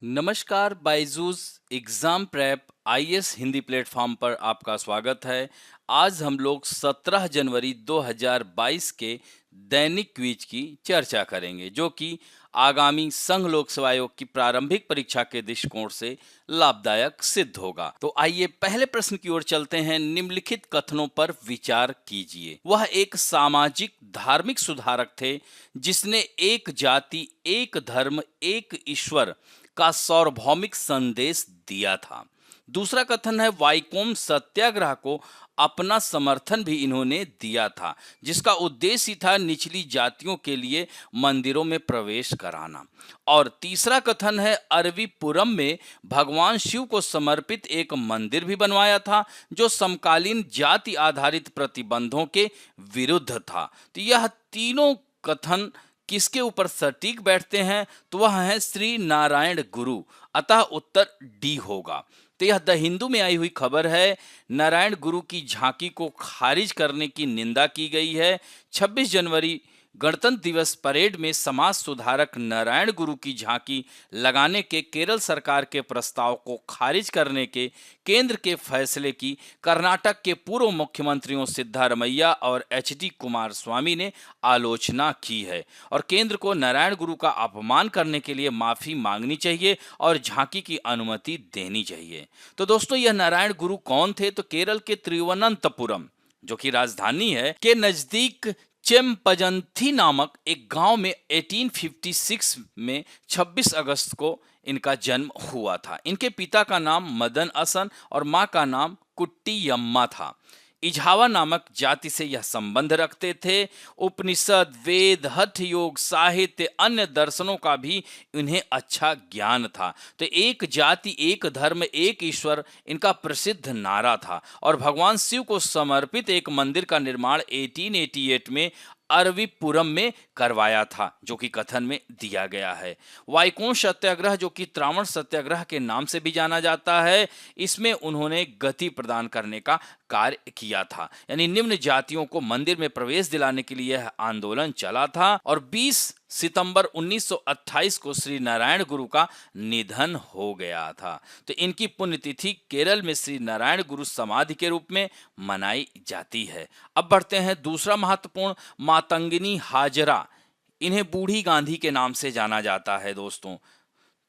नमस्कार, Byju's exam prep IAS Hindi platform पर आपका स्वागत है। आज हम लोग 17 जनवरी 2022 के दैनिक क्विज की चर्चा करेंगे, जो कि आगामी संघ लोक सेवा आयोग की प्रारंभिक परीक्षा के दृष्टिकोण से लाभदायक सिद्ध होगा। तो आइए पहले प्रश्न की ओर चलते हैं। निम्नलिखित कथनों पर विचार कीजिए। वह एक सामाजिक धार्मिक सुधारक थे जिसने एक जाति, एक धर्म, एक ईश्वर का सार्वभौमिक संदेश दिया था। दूसरा कथन है, वाइकोम सत्याग्रह को अपना समर्थन भी इन्होंने दिया था, जिसका उद्देश्य था निचली जातियों के लिए मंदिरों में प्रवेश कराना। और तीसरा कथन है, अरवीपुरम में भगवान शिव को समर्पित एक मंदिर भी बनवाया था जो समकालीन जाति आधारित प्रतिबंधों के विरुद्ध था। तो यह तीनों कथन किसके ऊपर सटीक बैठते हैं? तो वह है श्री नारायण गुरु, अतः उत्तर डी होगा। तो यह द हिंदू में आई हुई खबर है। नारायण गुरु की झांकी को खारिज करने की निंदा की गई है। 26 जनवरी गणतंत्र दिवस परेड में समाज सुधारक नारायण गुरु की झांकी लगाने के केरल सरकार के प्रस्ताव को खारिज करने के केंद्र के फैसले की कर्नाटक के पूर्व मुख्यमंत्रियों सिद्धारमैया और एचडी कुमारस्वामी ने आलोचना की है और केंद्र को नारायण गुरु का अपमान करने के लिए माफी मांगनी चाहिए और झांकी की अनुमति देनी चाहिए। तो दोस्तों, यह नारायण गुरु कौन थे? तो केरल के तिरुवनंतपुरम, जो कि राजधानी है, के नजदीक चेम्पजंथी नामक एक गांव में 1856 में 26 अगस्त को इनका जन्म हुआ था। इनके पिता का नाम मदन असन और मां का नाम कुट्टीयम्मा था। इझावा नामक जाति से यह संबंध रखते थे। उपनिषद, वेद, हठ योग, साहित्य, अन्य दर्शनों का भी इन्हें अच्छा ज्ञान था। तो एक जाति, एक धर्म, एक ईश्वर इनका प्रसिद्ध नारा था और भगवान शिव को समर्पित एक मंदिर का निर्माण 1888 में अरवीपुरम में करवाया था, जो कि कथन में दिया गया है। वाइकोम सत्याग्रह, जो कि त्रावण सत्याग्रह के नाम से भी जाना जाता है, इसमें उन्होंने गति प्रदान करने का कार्य किया था। यानी निम्न जातियों को मंदिर में प्रवेश दिलाने के लिए यह आंदोलन चला था और 20 सितंबर 1928 को श्री नारायण गुरु का निधन हो गया था। तो इनकी पुण्यतिथि केरल में श्री नारायण गुरु समाधि के रूप में मनाई जाती है। अब बढ़ते हैं दूसरा महत्वपूर्ण, मातंगिनी हाजरा। इन्हें बूढ़ी गांधी के नाम से जाना जाता है दोस्तों।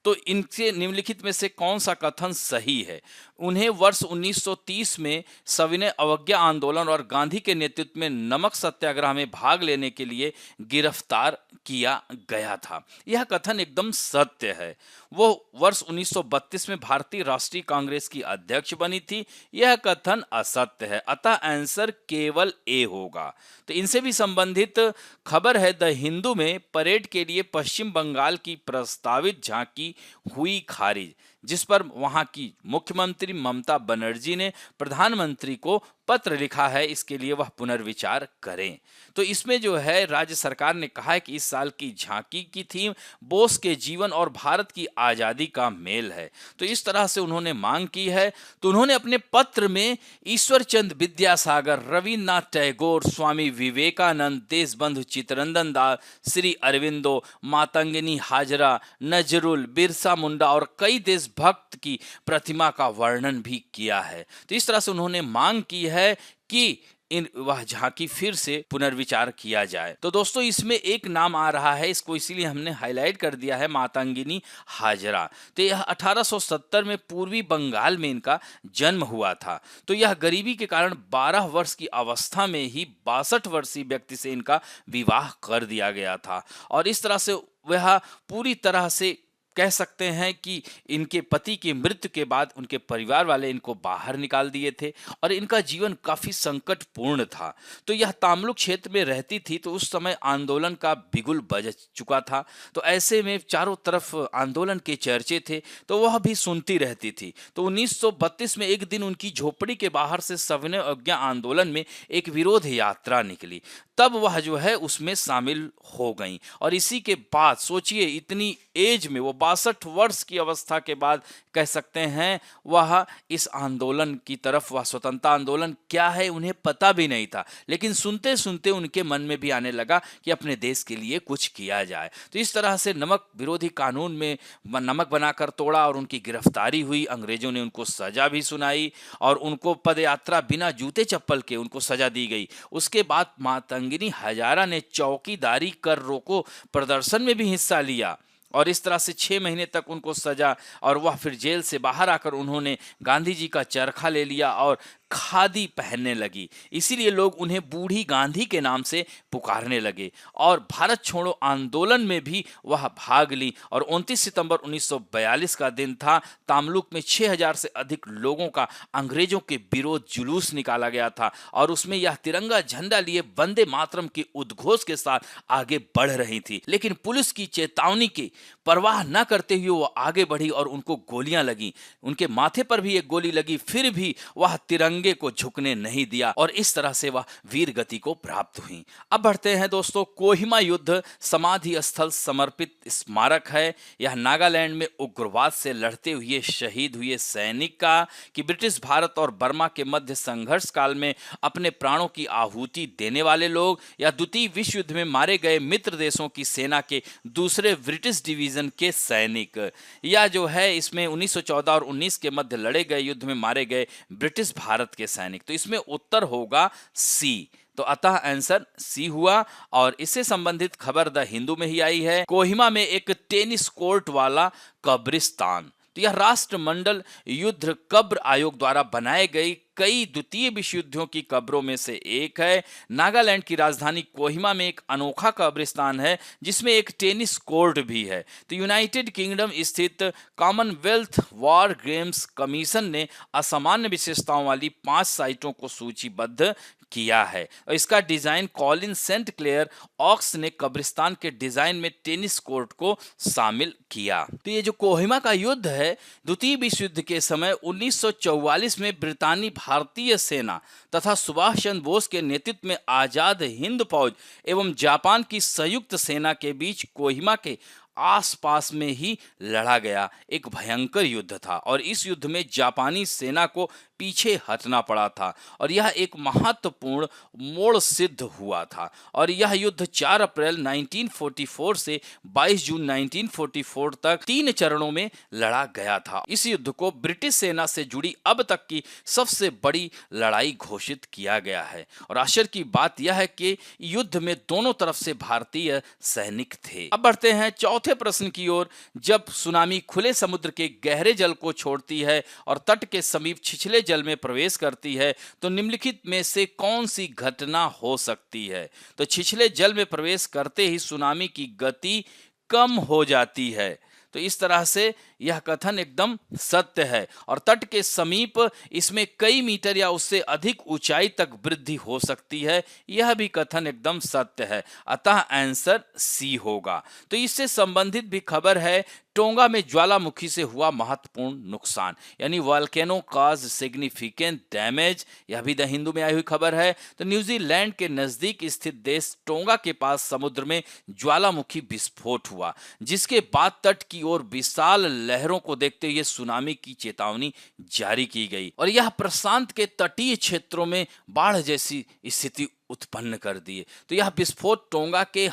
तो इनसे निम्नलिखित में से कौन सा कथन सही है? उन्हें वर्ष 1930 में सविनय अवज्ञा आंदोलन और गांधी के नेतृत्व में नमक सत्याग्रह में भाग लेने के लिए गिरफ्तार किया गया था। यह कथन एकदम सत्य है। वो वर्ष 1932 में भारतीय राष्ट्रीय कांग्रेस की अध्यक्ष बनी थी। यह कथन असत्य है, अतः आंसर केवल ए होगा। तो इनसे भी संबंधित खबर है, द हिंदू में परेड के लिए पश्चिम बंगाल की प्रस्तावित झांकी हुई खारिज, जिस पर वहां की मुख्यमंत्री ममता बनर्जी ने प्रधानमंत्री को पत्र लिखा है। इसके लिए वह पुनर्विचार करें। तो इसमें जो है, राज्य सरकार ने कहा है कि इस साल की झांकी की थीम बोस के जीवन और भारत की आजादी का मेल है। तो इस तरह से उन्होंने मांग की है। तो उन्होंने अपने पत्र में ईश्वर चंद विद्यासागर, रविन्द्रनाथ टैगोर, स्वामी विवेकानंद, देशबंधु चित्तरंजन दास, श्री अरविंदो, मातंगिनी हाजरा, नजरुल, बिरसा मुंडा और कई देशभक्त की प्रतिमा का वर्णन भी किया है। तो इस तरह से उन्होंने मांग की है कि वह झांकी फिर से पुनर्विचार किया जाए। तो दोस्तों, इसमें एक नाम आ रहा है, इसको इसीलिए हमने हाईलाइट कर दिया है, मातंगिनी हाजरा। तो यह 1870 में पूर्वी बंगाल में इनका जन्म हुआ था। तो यह गरीबी के कारण 12 वर्ष की अवस्था में ही 62 वर्षीय व्यक्ति से इनका विवाह कर दिया गया था और इस तरह से वह पूरी तरह से कह सकते हैं कि इनके पति की मृत्यु के बाद उनके परिवार वाले इनको बाहर निकाल दिए थे और इनका जीवन काफी संकटपूर्ण था। तो यह तामलुक क्षेत्र में रहती थी। तो उस समय आंदोलन का बिगुल बज चुका था। तो ऐसे में चारों तरफ आंदोलन के चर्चे थे, तो वह भी सुनती रहती थी। तो 1932 में एक दिन उनकी झोपड़ी के बाहर से सविनय अवज्ञा आंदोलन में एक विरोध यात्रा निकली। तब वह जो है उसमें शामिल हो गई और इसी के बाद सोचिए, इतनी एज में वो 62 वर्ष की अवस्था के बाद कह सकते हैं वह इस आंदोलन की तरफ, वह स्वतंत्रता आंदोलन क्या है उन्हें पता भी नहीं था, लेकिन सुनते सुनते उनके मन में भी आने लगा कि अपने देश के लिए कुछ किया जाए। तो इस तरह से नमक विरोधी कानून में नमक बनाकर तोड़ा और उनकी गिरफ्तारी हुई। अंग्रेजों ने उनको सजा भी सुनाई और उनको पदयात्रा बिना जूते चप्पल के उनको सजा दी गई। उसके बाद मातंगिनी हजारा ने चौकीदारी कर रोको प्रदर्शन में भी हिस्सा लिया और इस तरह से 6 महीने तक उनको सजा, और वह फिर जेल से बाहर आकर उन्होंने गांधी जी का चरखा ले लिया और खादी पहनने लगी। इसीलिए लोग उन्हें बूढ़ी गांधी के नाम से पुकारने लगे और भारत छोड़ो आंदोलन में भी वह भाग ली। और 29 सितंबर 1942 का दिन था। तामलुक में 6000 से अधिक लोगों का अंग्रेजों के विरोध जुलूस निकाला गया था और उसमें यह तिरंगा झंडा लिए वंदे मातरम के उद्घोष के साथ आगे बढ़ रही थी, लेकिन पुलिस की चेतावनी की परवाह न करते हुए वो आगे बढ़ी और उनको गोलियां लगी। उनके माथे पर भी एक गोली लगी, फिर भी वह तिरंगे को झुकने नहीं दिया और इस तरह से वह वीर गति को प्राप्त हुई। अब बढ़ते हैं दोस्तों, कोहिमा युद्ध समाधि स्थल समर्पित स्मारक है। यह नागालैंड में उग्रवाद से लड़ते हुए शहीद हुए सैनिक का कि ब्रिटिश भारत और बर्मा के मध्य संघर्ष काल में अपने प्राणों की आहुति देने वाले लोग या द्वितीय विश्व युद्ध में मारे गए मित्र देशों की सेना के दूसरे ब्रिटिश डिवीजन के सैनिक, या जो है इसमें 1914 और 19 के मध्य लड़े गए युद्ध में मारे गए ब्रिटिश भारत के सैनिक। तो इसमें उत्तर होगा सी। तो अतः आंसर सी हुआ। और इससे संबंधित खबर द हिंदू में ही आई है। कोहिमा में एक टेनिस कोर्ट वाला कब्रिस्तान। तो यह राष्ट्रमंडल युद्ध कब्र आयोग द्वारा बनाए गई कई द्वितीय विश्व युद्धों की कब्रों में से एक है। नागालैंड की राजधानी कोहिमा में एक अनोखा कब्रिस्तान है जिसमें एक टेनिस कोर्ट भी है। तो यूनाइटेड किंगडम स्थित कॉमनवेल्थ वॉर गेम्स कमीशन ने असामान्य विशेषताओं वाली 5 साइटों को सूचीबद्ध किया है और इसका design Colin St Clair Oakes ने कब्रिस्तान के डिजाइन में टेनिस कोर्ट को शामिल किया। तो ये जो कोहिमा का युद्ध है, द्वितीय विश्व युद्ध के समय 1944 में ब्रितानी भारतीय सेना तथा सुभाष चंद्र बोस के नेतृत्व में आजाद हिंद फौज एवं जापान की संयुक्त सेना के बीच कोहिमा के आसपास में ही लड़ा गया एक भयंकर युद्ध था और इस युद्ध में जापानी सेना को पीछे हटना पड़ा था और यह एक महत्वपूर्ण मोड़ सिद्ध हुआ था। और यह युद्ध 4 अप्रैल 1944 से 22 जून 1944 तक 3 चरणों में लड़ा गया था। इस युद्ध को ब्रिटिश सेना से जुड़ी अब तक की सबसे बड़ी लड़ाई घोषित किया गया है। और आश्चर्य की बात यह है कि युद्ध में दोनों तरफ से भारतीय सैनिक थे। अब बढ़ते हैं चौथे प्रश्न की ओर। जब सुनामी खुले समुद्र के गहरे जल को छोड़ती है और तट के समीप छिछले जल में प्रवेश करती है तो निम्नलिखित में से कौन सी घटना हो सकती है? तो छिछले जल में प्रवेश करते ही सुनामी की गति कम हो जाती है। तो इस तरह से यह कथन एकदम सत्य है और तट के समीप इसमें कई मीटर या उससे अधिक ऊंचाई तक वृद्धि हो सकती है, यह भी कथन एकदम सत्य है। अतः आंसर सी होगा। तो इससे संबंधित भी खबर है। टोंगा में ज्वालामुखी से हुआ महत्वपूर्ण नुकसान, यानी वॉल्केनो कॉज सिग्निफिकेंट डैमेज, यह भी द हिंदू में आई हुई खबर है। तो न्यूजीलैंड के नजदीक स्थित देश टोंगा के पास समुद्र में ज्वालामुखी विस्फोट हुआ, जिसके बाद तट की ओर विशाल लहरों को देखते हुए सुनामी की चेतावनी जारी की गई और यह प्रशांत के तटीय क्षेत्रों में बाढ़ जैसी स्थिति उत्पन्न कर दिए। तो यह विस्फोट टोंगा के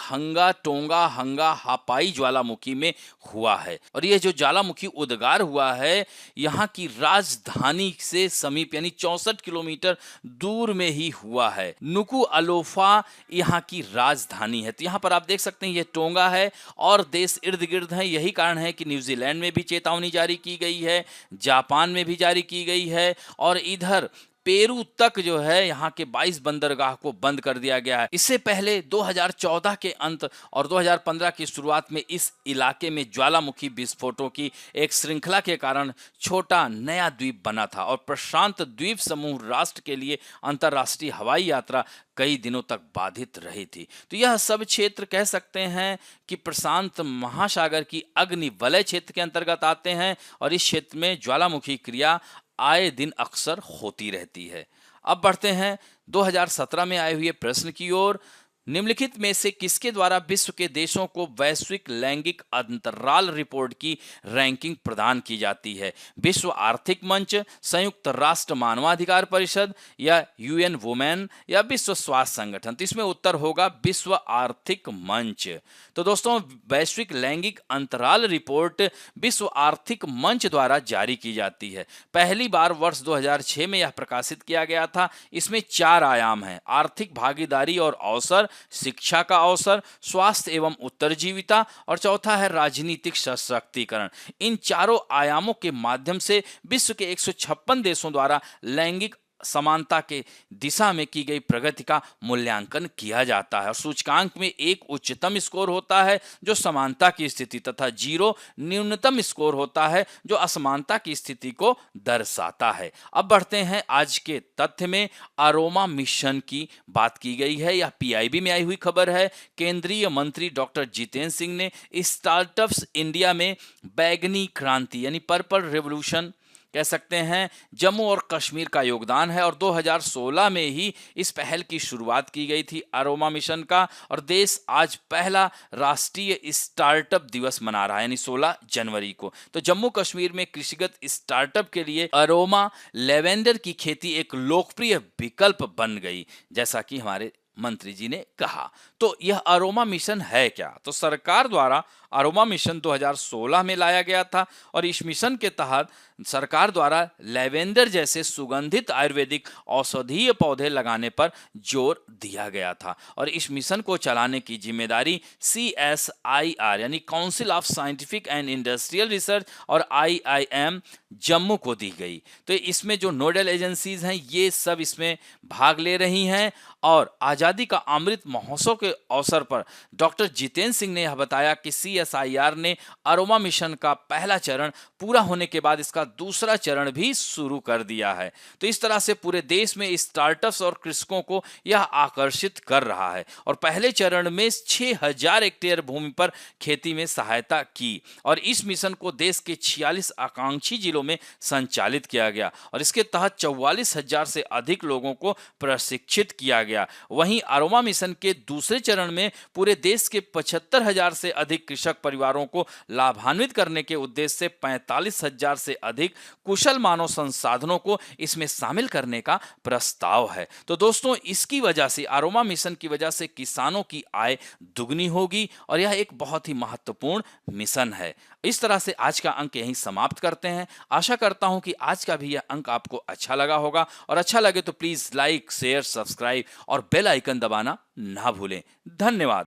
टोंगा हंगा हापाई ज्वालामुखी में हुआ है और यह जो ज्वालामुखी उद्गार हुआ है यहाँ की राजधानी से समीप यानी 64 किलोमीटर दूर में ही हुआ है। नुकु अलोफा यहाँ की राजधानी है। तो यहाँ पर आप देख सकते हैं ये टोंगा है और देश इर्द गिर्द है। यही कारण है कि न्यूजीलैंड में भी चेतावनी जारी की गई है, जापान में भी जारी की गई है और इधर पेरू तक जो है यहाँ के 22 बंदरगाह को बंद कर दिया गया है। इससे पहले 2014 के अंत और 2015 की शुरुआत में इस इलाके में ज्वालामुखी विस्फोटों की एक श्रृंखला के कारण छोटा नया द्वीप बना था और प्रशांत द्वीप समूह राष्ट्र के लिए अंतर्राष्ट्रीय हवाई यात्रा कई दिनों तक बाधित रही थी। तो यह सब क्षेत्र कह सकते हैं कि प्रशांत महासागर की अग्नि वलय क्षेत्र के अंतर्गत आते हैं और इस क्षेत्र में ज्वालामुखी क्रिया आए दिन अक्सर होती रहती है। अब बढ़ते हैं 2017 में आए हुए प्रश्न की ओर। निम्नलिखित में से किसके द्वारा विश्व के देशों को वैश्विक लैंगिक अंतराल रिपोर्ट की रैंकिंग प्रदान की जाती है? विश्व आर्थिक मंच, संयुक्त राष्ट्र मानवाधिकार परिषद या यूएन वुमेन या विश्व स्वास्थ्य संगठन? तो इसमें उत्तर होगा विश्व आर्थिक मंच। तो दोस्तों, वैश्विक लैंगिक अंतराल रिपोर्ट विश्व आर्थिक मंच द्वारा जारी की जाती है। पहली बार वर्ष 2006 में यह प्रकाशित किया गया था। इसमें 4 आयाम हैं: आर्थिक भागीदारी और अवसर, शिक्षा का अवसर, स्वास्थ्य एवं उत्तरजीविता और चौथा है राजनीतिक सशक्तिकरण। इन चारों आयामों के माध्यम से विश्व के 156 देशों द्वारा लैंगिक समानता के दिशा में की गई प्रगति का मूल्यांकन किया जाता है। और सूचकांक में 1 उच्चतम स्कोर होता है जो समानता की स्थिति तथा 0 न्यूनतम स्कोर होता है जो असमानता की स्थिति को दर्शाता है। अब बढ़ते हैं आज के तथ्य में। अरोमा मिशन की बात की गई है, यह पीआईबी में आई हुई खबर है। केंद्रीय मंत्री डॉक्टर जितेंद्र सिंह ने स्टार्टअप्स इंडिया में बैगनी क्रांति यानी पर्पल रेवोल्यूशन कह सकते हैं जम्मू और कश्मीर का योगदान है। और 2016 में ही इस पहल की शुरुआत की गई थी अरोमा मिशन का। और देश आज पहला राष्ट्रीय स्टार्टअप दिवस मना रहा है यानी 16 जनवरी को। तो जम्मू कश्मीर में कृषिगत स्टार्टअप के लिए अरोमा लेवेंडर की खेती एक लोकप्रिय विकल्प बन गई, जैसा कि हमारे मंत्री जी ने कहा। तो यह अरोमा मिशन है क्या? तो सरकार द्वारा अरोमा मिशन 2016 में लाया गया था और इस मिशन के तहत सरकार द्वारा लेवेंडर जैसे सुगंधित आयुर्वेदिक औषधीय पौधे लगाने पर जोर दिया गया था। और इस मिशन को चलाने की जिम्मेदारी CSIR यानी council of scientific and industrial research और IIM जम्मू को दी गई। तो इसमें जो नोडल एजेंसीज हैं ये सब इसमें भाग ले रही हैं। और आज़ादी का अमृत महोत्सव के अवसर पर डॉक्टर जितेंद्र सिंह ने यह बताया कि CSIR ने अरोमा मिशन का पहला चरण पूरा होने के बाद इसका दूसरा चरण भी शुरू कर दिया है। तो इस तरह से पूरे देश में स्टार्टअप्स और कृषकों को यह आकर्षित कर रहा है। और पहले चरण में 6000 हेक्टेयर भूमि पर खेती में सहायता की। और इस मिशन को देश के 46 आकांक्षी जिलों में संचालित किया गया और इसके तहत 44,000 से अधिक लोगों को प्रशिक्षित किया गया। वहीं अरोमा मिशन के दूसरे चरण में पूरे देश के 75,000 से अधिक कृषक परिवारों को लाभान्वित करने के उद्देश्य से 45,000 से अधिक कुशल मानव संसाधनों को इसमें शामिल करने का प्रस्ताव है। तो दोस्तों, इसकी वजह से अरोमा मिशन की वजह से किसानों की आय दुगनी होगी और यह एक बहुत ही महत्वपूर्ण मिशन है। इस तरह से आज का अंक यहीं समाप्त करते हैं। आशा करता हूं कि आज का भी यह अंक आपको अच्छा लगा होगा और अच्छा लगे तो प्लीज लाइक, शेयर, सब्सक्राइब और बेल आइकन दबाना ना भूलें। धन्यवाद।